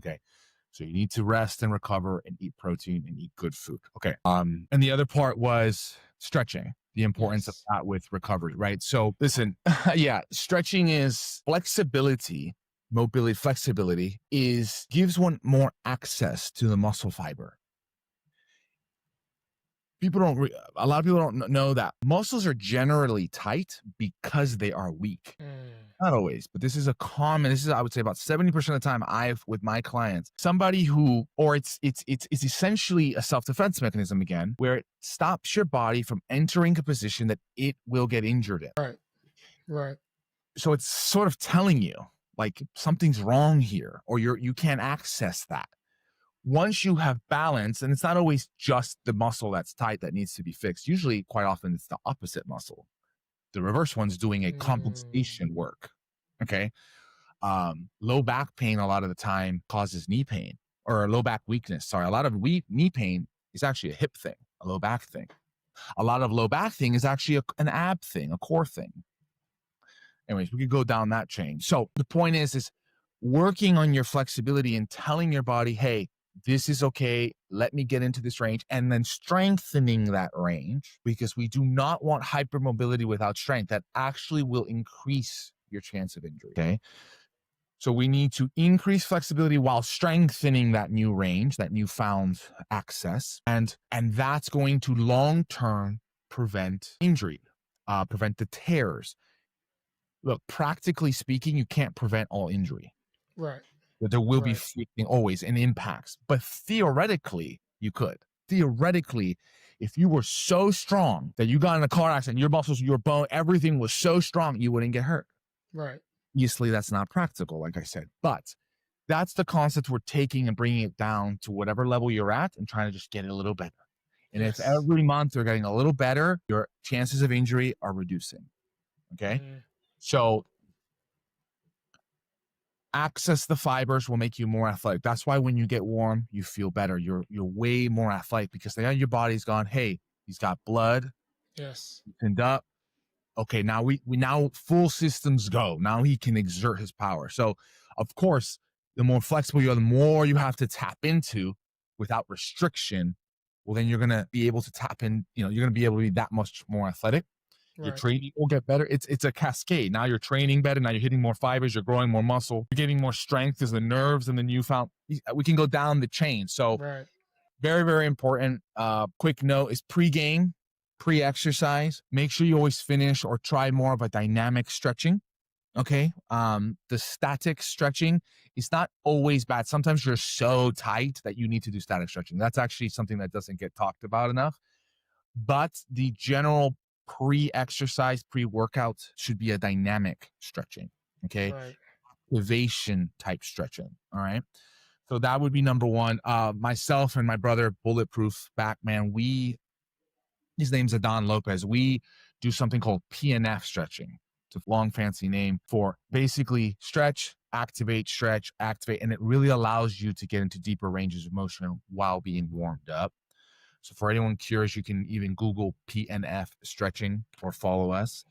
Okay. So you need to rest and recover and eat protein and eat good food. Okay. And the other part was stretching, the importance of Yes. that with recovery, right? So listen, yeah, stretching is flexibility, mobility, flexibility is gives one more access to the muscle fiber. A lot of people don't know that muscles are generally tight because they are weak. Mm, Not always, but this is, I would say, about 70% of the time I've with my clients, somebody who, or it's essentially a self-defense mechanism again, where it stops your body from entering a position that it will get injured in. right. Right. So it's sort of telling you like something's wrong here, or you can't access that. Once you have balance, and it's not always just the muscle that's tight that needs to be fixed. Usually, quite often, it's the opposite muscle. The reverse one's doing a Mm, compensation work. Okay. Low back pain a lot of the time causes knee pain or low back weakness. Sorry, a lot of knee pain is actually a hip thing, a low back thing. A lot of low back thing is actually an ab thing, a core thing. Anyways, we could go down that chain. So the point is working on your flexibility and telling your body, hey, this is okay. Let me get into this range, and then strengthening that range, because we do not want hypermobility without strength. That actually will increase your chance of injury. Okay. So we need to increase flexibility while strengthening that new range, that newfound access. And that's going to long term prevent injury, prevent the tears. Look, practically speaking, you can't prevent all injury. right. There will be Right. freaking always and impacts, but theoretically, you could. Theoretically, if you were so strong that you got in a car accident, your muscles, your bone, everything was so strong, you wouldn't get hurt. Right. Obviously, that's not practical, like I said, but that's the concept we're taking and bringing it down to whatever level you're at and trying to just get it a little better. And if Yes. every month you're getting a little better, your chances of injury are reducing. Okay. Mm, So access the fibers will make you more athletic. That's why when you get warm, you feel better. You're way more athletic because now your body's gone, hey, he's got blood, yes. thinned up. Okay, now we now full systems go. Now he can exert his power. So of course, the more flexible you are, the more you have to tap into without restriction. Well, then you're gonna be able to tap in, you're gonna be able to be that much more athletic. Your Right. training will get better. It's a cascade. Now you're training better. Now you're hitting more fibers. You're growing more muscle. You're getting more strength as the nerves and the newfound. We can go down the chain. So Right. very, very important. Quick note is pre-game, pre-exercise. Make sure you always finish or try more of a dynamic stretching. Okay. The static stretching is not always bad. Sometimes you're so tight that you need to do static stretching. That's actually something that doesn't get talked about enough. But the general pre-exercise, pre-workout should be a dynamic stretching. Okay. Right. Activation type stretching. All right. So that would be number one. Myself and my brother, Bulletproof Backman, his name's Adon Lopez. We do something called PNF stretching. It's a long, fancy name for basically stretch, activate, and it really allows you to get into deeper ranges of motion while being warmed up. So for anyone curious, you can even Google PNF stretching or follow us.